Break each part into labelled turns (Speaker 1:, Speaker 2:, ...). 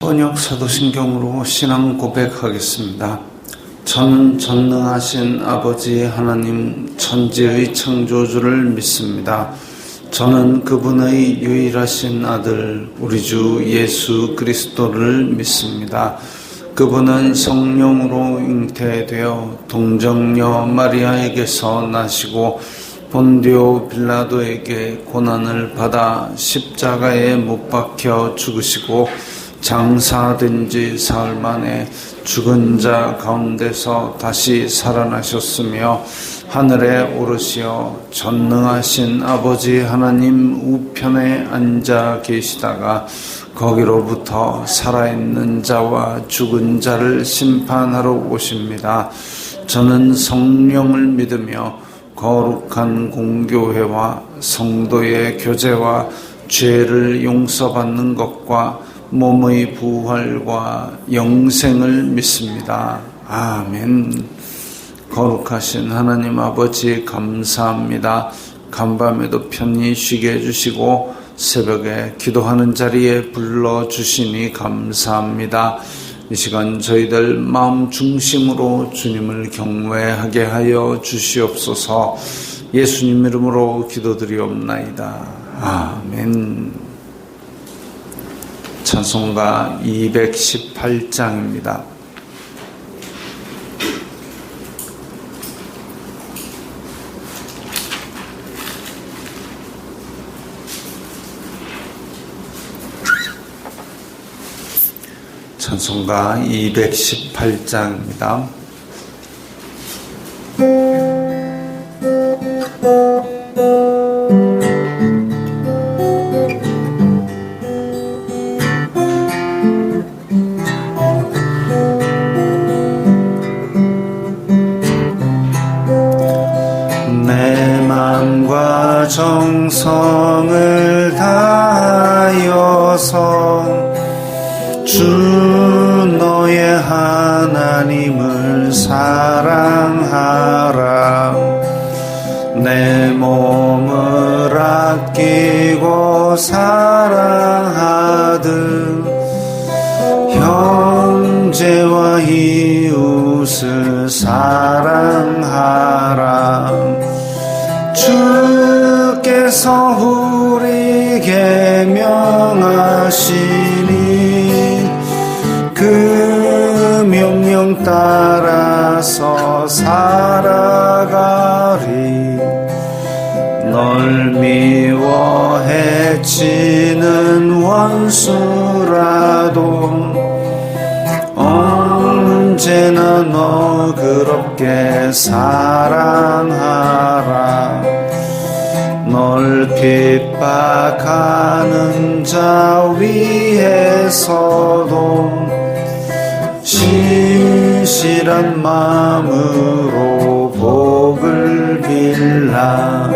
Speaker 1: 번역 사도신경으로 신앙 고백하겠습니다. 저는 전능하신 아버지 하나님 천지의 창조주를 믿습니다. 저는 그분의 유일하신 아들 우리 주 예수 그리스도를 믿습니다. 그분은 성령으로 잉태되어 동정녀 마리아에게서 나시고 본디오 빌라도에게 고난을 받아 십자가에 못 박혀 죽으시고 장사된 지 사흘 만에 죽은 자 가운데서 다시 살아나셨으며 하늘에 오르시어 전능하신 아버지 하나님 우편에 앉아 계시다가 거기로부터 살아있는 자와 죽은 자를 심판하러 오십니다. 저는 성령을 믿으며 거룩한 공교회와 성도의 교제와 죄를 용서받는 것과 몸의 부활과 영생을 믿습니다. 아멘. 거룩하신 하나님 아버지 감사합니다. 간밤에도 편히 쉬게 해주시고 새벽에 기도하는 자리에 불러주시니 감사합니다. 이 시간 저희들 마음 중심으로 주님을 경외하게 하여 주시옵소서. 예수님 이름으로 기도드리옵나이다. 아멘. 찬송가 218장입니다. 찬송가 218장입니다.
Speaker 2: 내 맘과 정성을 다하여서 주 너의 하나님을 사랑하라. 내 몸을 아끼고 사랑하듯 형제와 이웃을 사랑하라. 주께서 우리에게 명하시니 그 명령 따라서 살아가리. 널 미워 해치는 원수라도 언제나 너그럽게 사랑하라. 널 핍박하는 자 위에서도 신실한 마음으로 복을 빌라.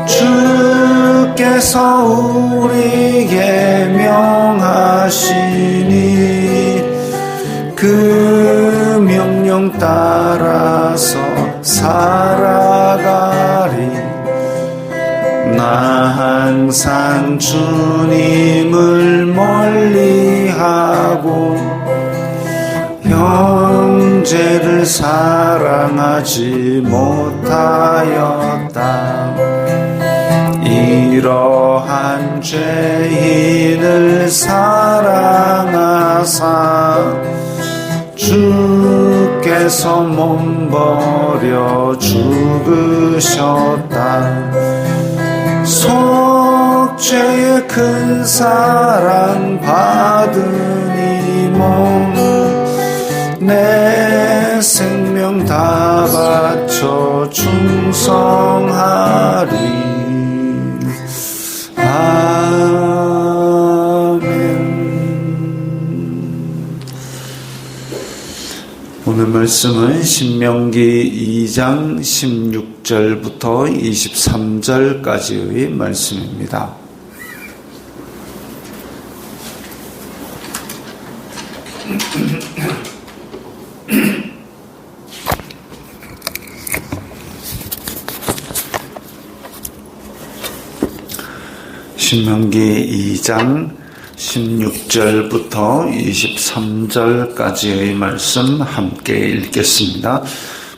Speaker 2: 주께서 우리에게 명하시니 그 명령 따라서 살아가리. 나 항상 주님을 멀리하고 형제를 사랑하지 못하였다. 이러한 죄인을 사랑하사 주께서 몸버려 죽으셨다. 속죄의 큰 사랑 받으니 내 생명 다 바쳐 충성하리. 아멘.
Speaker 1: 오늘 말씀은 신명기 2장 16절부터 23절까지의 말씀입니다. 신명기 2장 16절부터 23절까지의 말씀 함께 읽겠습니다.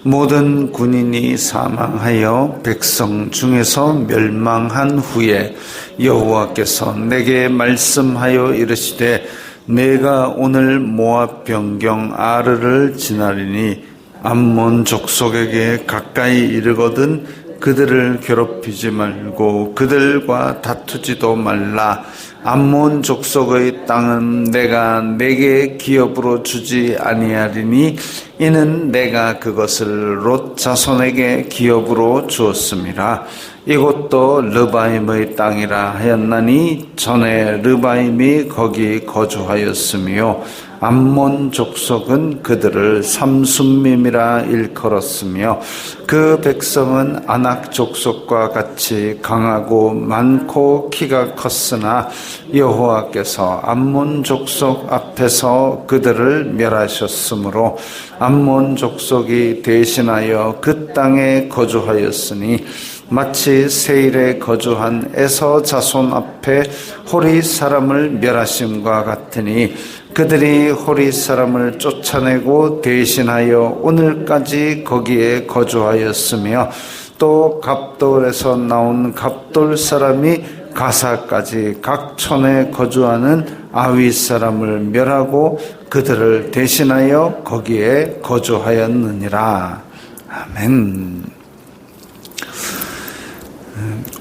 Speaker 1: 모든 군인이 사망하여 백성 중에서 멸망한 후에 여호와께서 내게 말씀하여 이르시되 내가 오늘 모압 변경 아르를 지나리니 암몬 족속에게 가까이 이르거든 그들을 괴롭히지 말고 그들과 다투지도 말라. 암몬 족속의 땅은 내가 내게 기업으로 주지 아니하리니 이는 내가 그것을 롯 자손에게 기업으로 주었음이라. 이곳도 르바임의 땅이라 하였나니 전에 르바임이 거기 거주하였으며 암몬 족속은 그들을 삼순밈이라 일컬었으며 그 백성은 아낙 족속과 같이 강하고 많고 키가 컸으나 여호와께서 암몬 족속 앞에서 그들을 멸하셨으므로 암몬 족속이 대신하여 그 땅에 거주하였으니 마치 세일에 거주한 에서 자손 앞에 호리 사람을 멸하심과 같으니 그들이 호리 사람을 쫓아내고 대신하여 오늘까지 거기에 거주하였으며 또 갑돌에서 나온 갑돌 사람이 가사까지 각 촌에 거주하는 아위 사람을 멸하고 그들을 대신하여 거기에 거주하였느니라. 아멘.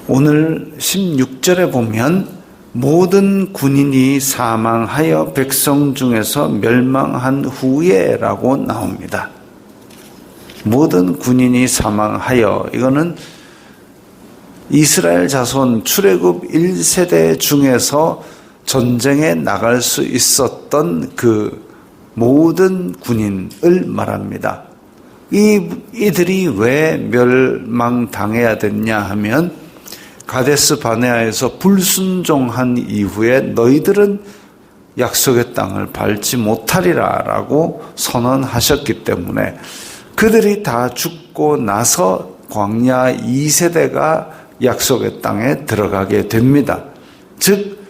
Speaker 1: 오늘 16절에 보면 모든 군인이 사망하여 백성 중에서 멸망한 후에 라고 나옵니다. 모든 군인이 사망하여, 이거는 이스라엘 자손 출애굽 1세대 중에서 전쟁에 나갈 수 있었던 그 모든 군인을 말합니다. 이들이 왜 멸망당해야 됐냐 하면 가데스 바네아에서 불순종한 이후에 너희들은 약속의 땅을 밟지 못하리라 라고 선언하셨기 때문에 그들이 다 죽고 나서 광야 2세대가 약속의 땅에 들어가게 됩니다. 즉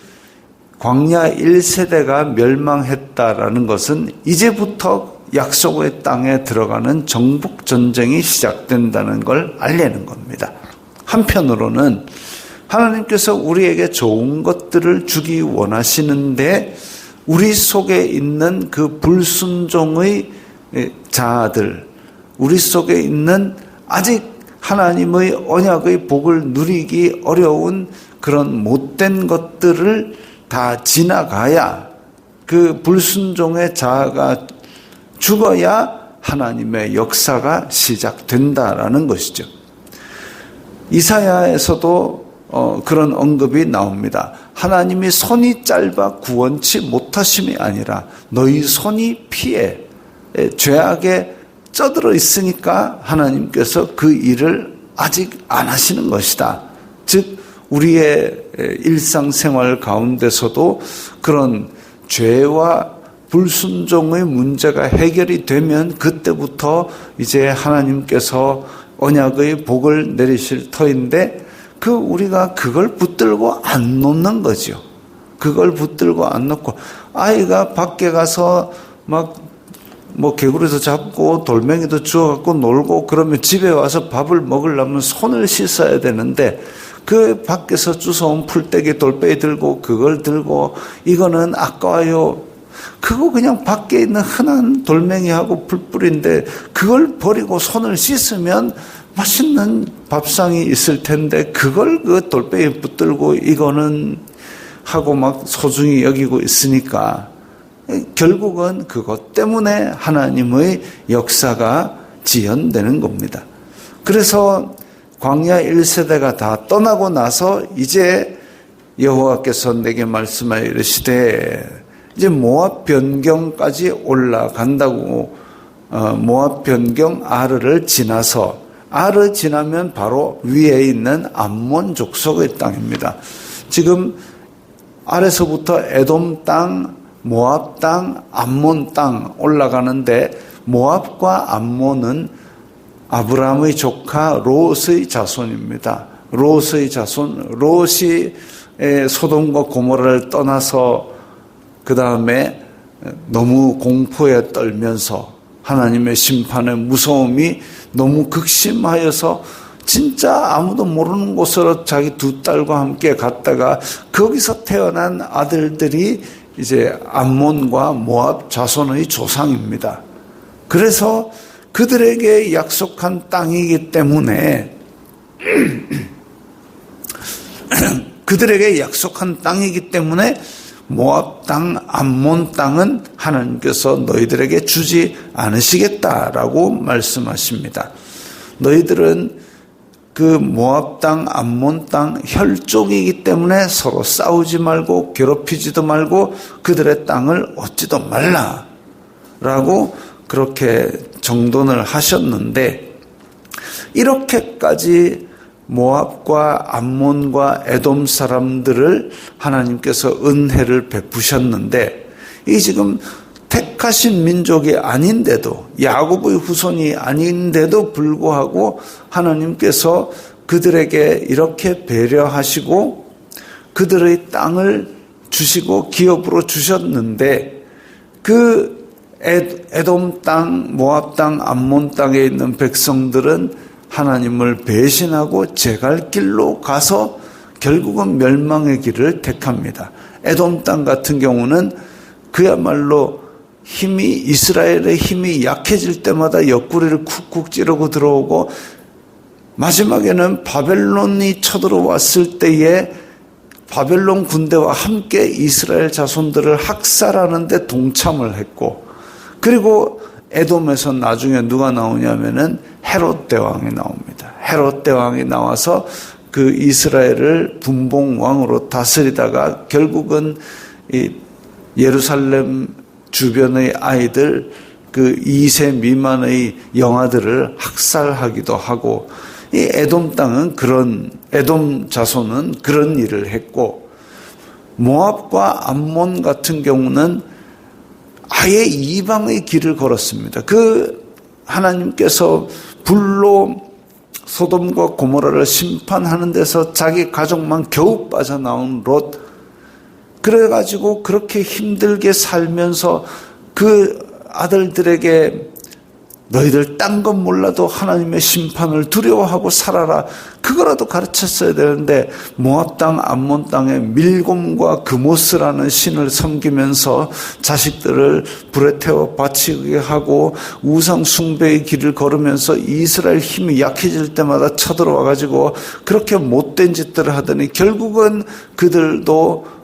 Speaker 1: 광야 1세대가 멸망했다라는 것은 이제부터 약속의 땅에 들어가는 정복전쟁이 시작된다는 걸 알리는 겁니다. 한편으로는 하나님께서 우리에게 좋은 것들을 주기 원하시는데 우리 속에 있는 그 불순종의 자아들, 우리 속에 있는 아직 하나님의 언약의 복을 누리기 어려운 그런 못된 것들을 다 지나가야 그 불순종의 자아가 죽어야 하나님의 역사가 시작된다라는 것이죠. 이사야에서도 그런 언급이 나옵니다. 하나님이 손이 짧아 구원치 못하심이 아니라 너희 손이 피해 죄악에 쩌들어 있으니까 하나님께서 그 일을 아직 안 하시는 것이다. 즉 우리의 일상생활 가운데서도 그런 죄와 불순종의 문제가 해결이 되면 그때부터 이제 하나님께서 언약의 복을 내리실 터인데 우리가 그걸 붙들고 안 놓는 거죠. 그걸 붙들고 안 놓고 아이가 밖에 가서 개구리도 잡고 돌멩이도 주워갖고 놀고 그러면 집에 와서 밥을 먹으려면 손을 씻어야 되는데 그 밖에서 주워온 풀떼기 돌빼기 들고 그걸 들고 이거는 아까워요. 그거 그냥 밖에 있는 흔한 돌멩이하고 풀뿌리인데 그걸 버리고 손을 씻으면 맛있는 밥상이 있을 텐데 그걸 그 돌빼기 붙들고 이거는 하고 막 소중히 여기고 있으니까 결국은 그것 때문에 하나님의 역사가 지연되는 겁니다. 그래서 광야 1세대가 다 떠나고 나서 이제 여호와께서 내게 말씀하여 이르시되 이제 모압 변경까지 올라간다고 모압 변경 아르를 지나서 아르 지나면 바로 위에 있는 암몬 족속의 땅입니다. 지금 아래서부터 에돔 땅, 모압 땅, 암몬 땅 올라가는데 모압과 암몬은 아브라함의 조카 롯의 자손입니다. 롯의 자손, 롯이 소돔과 고모라를 떠나서 그 다음에 너무 공포에 떨면서 하나님의 심판의 무서움이 너무 극심하여서 진짜 아무도 모르는 곳으로 자기 두 딸과 함께 갔다가 거기서 태어난 아들들이 이제 암몬과 모압 자손의 조상입니다. 그래서 그들에게 약속한 땅이기 때문에 그들에게 약속한 땅이기 때문에 모압 땅, 암몬 땅은 하나님께서 너희들에게 주지 않으시겠다라고 말씀하십니다. 너희들은 그 모압 땅, 암몬 땅 혈족이기 때문에 서로 싸우지 말고 괴롭히지도 말고 그들의 땅을 얻지도 말라라고 그렇게 정돈을 하셨는데, 이렇게까지 모압과 암몬과 에돔 사람들을 하나님께서 은혜를 베푸셨는데, 이 지금 택하신 민족이 아닌데도, 야곱의 후손이 아닌데도 불구하고 하나님께서 그들에게 이렇게 배려하시고 그들의 땅을 주시고 기업으로 주셨는데, 그 에돔 땅, 모압 땅, 암몬 땅에 있는 백성들은 하나님을 배신하고 제 갈 길로 가서 결국은 멸망의 길을 택합니다. 에돔 땅 같은 경우는 그야말로 이스라엘의 힘이 약해질 때마다 옆구리를 쿡쿡 찌르고 들어오고, 마지막에는 바벨론이 쳐들어왔을 때에 바벨론 군대와 함께 이스라엘 자손들을 학살하는 데 동참을 했고, 그리고 에돔에서 나중에 누가 나오냐면은 헤롯 대왕이 나옵니다. 헤롯 대왕이 나와서 그 이스라엘을 분봉왕으로 다스리다가 결국은 이 예루살렘 주변의 아이들, 그 2세 미만의 영아들을 학살하기도 하고, 이 에돔 땅은 에돔 자손은 그런 일을 했고, 모압과 암몬 같은 경우는 아예 이방의 길을 걸었습니다. 그 하나님께서 불로 소돔과 고모라를 심판하는 데서 자기 가족만 겨우 빠져나온 롯, 그래가지고 그렇게 힘들게 살면서 그 아들들에게 너희들 딴 건 몰라도 하나님의 심판을 두려워하고 살아라, 그거라도 가르쳤어야 되는데, 모압 땅, 암몬 땅에 밀곰과 그모스라는 신을 섬기면서 자식들을 불에 태워 바치게 하고 우상 숭배의 길을 걸으면서 이스라엘 힘이 약해질 때마다 쳐들어와가지고 그렇게 못된 짓들을 하더니 결국은 그들도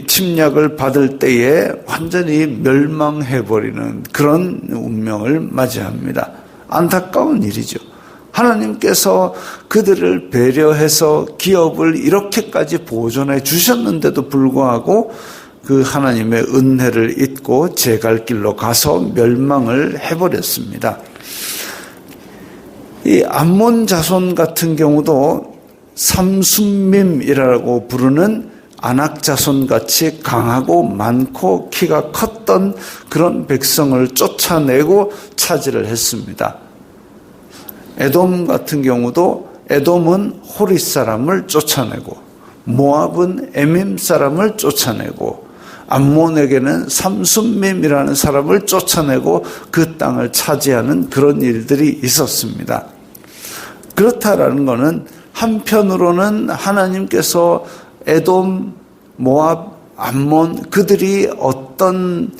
Speaker 1: 침략을 받을 때에 완전히 멸망해버리는 그런 운명을 맞이합니다. 안타까운 일이죠. 하나님께서 그들을 배려해서 기업을 이렇게까지 보존해 주셨는데도 불구하고 그 하나님의 은혜를 잊고 제 갈 길로 가서 멸망을 해버렸습니다. 이 암몬 자손 같은 경우도 삼순밈이라고 부르는 안악자손같이 강하고 많고 키가 컸던 그런 백성을 쫓아내고 차지를 했습니다. 에돔 같은 경우도 에돔은 호리 사람을 쫓아내고 모압은 에밈 사람을 쫓아내고 암몬에게는 삼순밈이라는 사람을 쫓아내고 그 땅을 차지하는 그런 일들이 있었습니다. 그렇다라는 것은 한편으로는 하나님께서 에돔, 모압, 암몬 그들이 어떤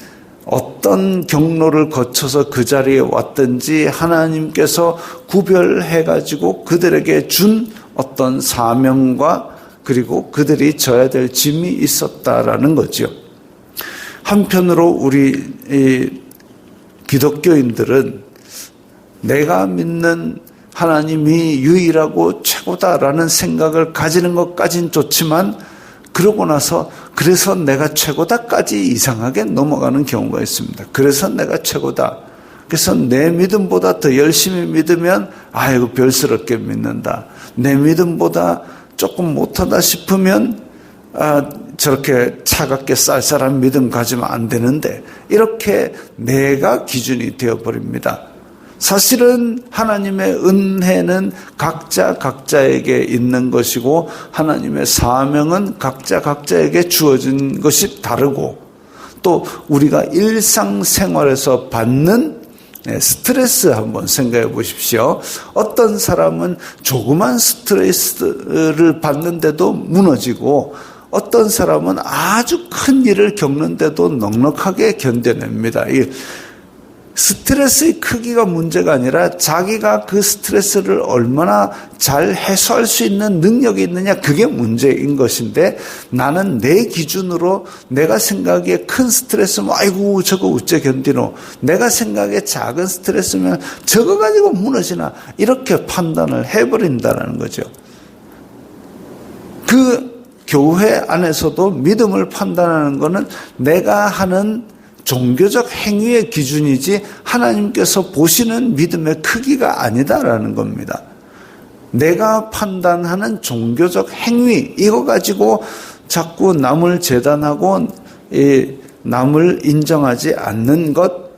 Speaker 1: 경로를 거쳐서 그 자리에 왔든지 하나님께서 구별해가지고 그들에게 준 어떤 사명과 그리고 그들이 져야 될 짐이 있었다라는 거죠. 한편으로 우리 기독교인들은 내가 믿는 하나님이 유일하고 최고다라는 생각을 가지는 것까진 좋지만, 그러고 나서 그래서 내가 최고다까지 이상하게 넘어가는 경우가 있습니다. 그래서 내가 최고다. 그래서 내 믿음보다 더 열심히 믿으면 아이고 별스럽게 믿는다. 내 믿음보다 조금 못하다 싶으면 저렇게 차갑게 쌀쌀한 믿음 가지면 안 되는데, 이렇게 내가 기준이 되어버립니다. 사실은 하나님의 은혜는 각자에게 있는 것이고 하나님의 사명은 각자에게 주어진 것이 다르고 또 우리가 일상생활에서 받는 스트레스 한번 생각해 보십시오. 어떤 사람은 조그만 스트레스를 받는데도 무너지고 어떤 사람은 아주 큰 일을 겪는데도 넉넉하게 견뎌냅니다. 이 스트레스의 크기가 문제가 아니라 자기가 그 스트레스를 얼마나 잘 해소할 수 있는 능력이 있느냐, 그게 문제인 것인데, 나는 내 기준으로 내가 생각에 큰 스트레스면 아이고 저거 어째 견디노, 내가 생각에 작은 스트레스면 저거 가지고 무너지나, 이렇게 판단을 해버린다는 거죠. 그 교회 안에서도 믿음을 판단하는 것은 내가 하는 종교적 행위의 기준이지 하나님께서 보시는 믿음의 크기가 아니다라는 겁니다. 내가 판단하는 종교적 행위, 이거 가지고 자꾸 남을 재단하고 남을 인정하지 않는 것,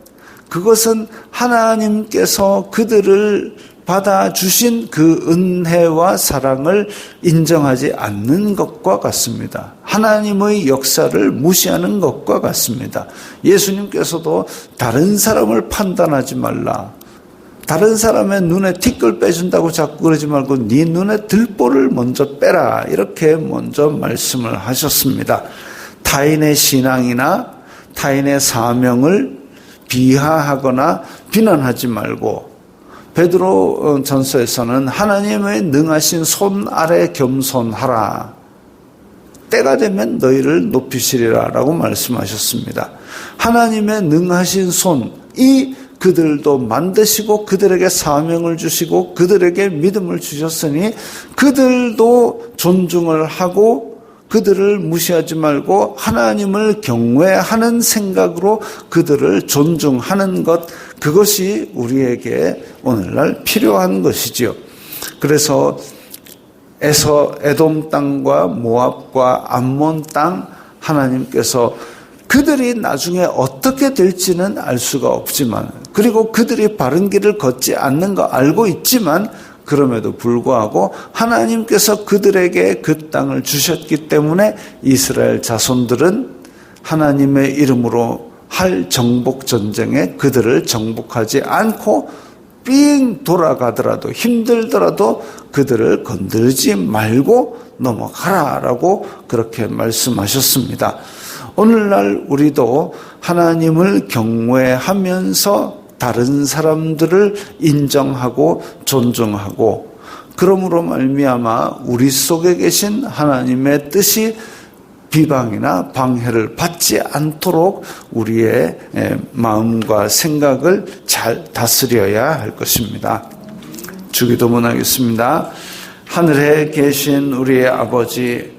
Speaker 1: 그것은 하나님께서 그들을 받아주신 그 은혜와 사랑을 인정하지 않는 것과 같습니다. 하나님의 역사를 무시하는 것과 같습니다. 예수님께서도 다른 사람을 판단하지 말라, 다른 사람의 눈에 티끌 빼준다고 자꾸 그러지 말고 네 눈에 들보를 먼저 빼라, 이렇게 먼저 말씀을 하셨습니다. 타인의 신앙이나 타인의 사명을 비하하거나 비난하지 말고, 베드로 전서에서는 하나님의 능하신 손 아래 겸손하라, 때가 되면 너희를 높이시리라 라고 말씀하셨습니다. 하나님의 능하신 손이 그들도 만드시고 그들에게 사명을 주시고 그들에게 믿음을 주셨으니 그들도 존중을 하고 그들을 무시하지 말고 하나님을 경외하는 생각으로 그들을 존중하는 것, 그것이 우리에게 오늘날 필요한 것이지요. 그래서 에돔 땅과 모압과 암몬 땅, 하나님께서 그들이 나중에 어떻게 될지는 알 수가 없지만, 그리고 그들이 바른 길을 걷지 않는 거 알고 있지만, 그럼에도 불구하고 하나님께서 그들에게 그 땅을 주셨기 때문에 이스라엘 자손들은 하나님의 이름으로 할 정복 전쟁에 그들을 정복하지 않고 삥 돌아가더라도 힘들더라도 그들을 건들지 말고 넘어가라라고 그렇게 말씀하셨습니다. 오늘날 우리도 하나님을 경외하면서 다른 사람들을 인정하고 존중하고, 그러므로 말미암아 우리 속에 계신 하나님의 뜻이 비방이나 방해를 받지 않도록 우리의 마음과 생각을 잘 다스려야 할 것입니다. 주기도문 하겠습니다. 하늘에 계신 우리의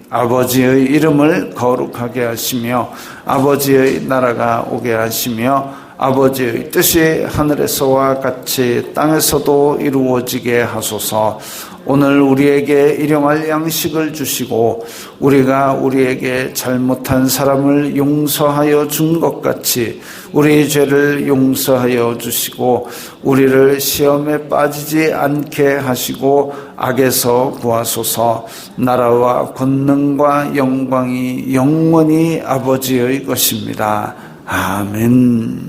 Speaker 1: 아버지의 이름을 거룩하게 하시며 아버지의 나라가 오게 하시며 아버지의 뜻이 하늘에서와 같이 땅에서도 이루어지게 하소서. 오늘 우리에게 일용할 양식을 주시고 우리가 우리에게 잘못한 사람을 용서하여 준 것 같이 우리 죄를 용서하여 주시고 우리를 시험에 빠지지 않게 하시고 악에서 구하소서. 나라와 권능과 영광이 영원히 아버지의 것입니다. 아멘.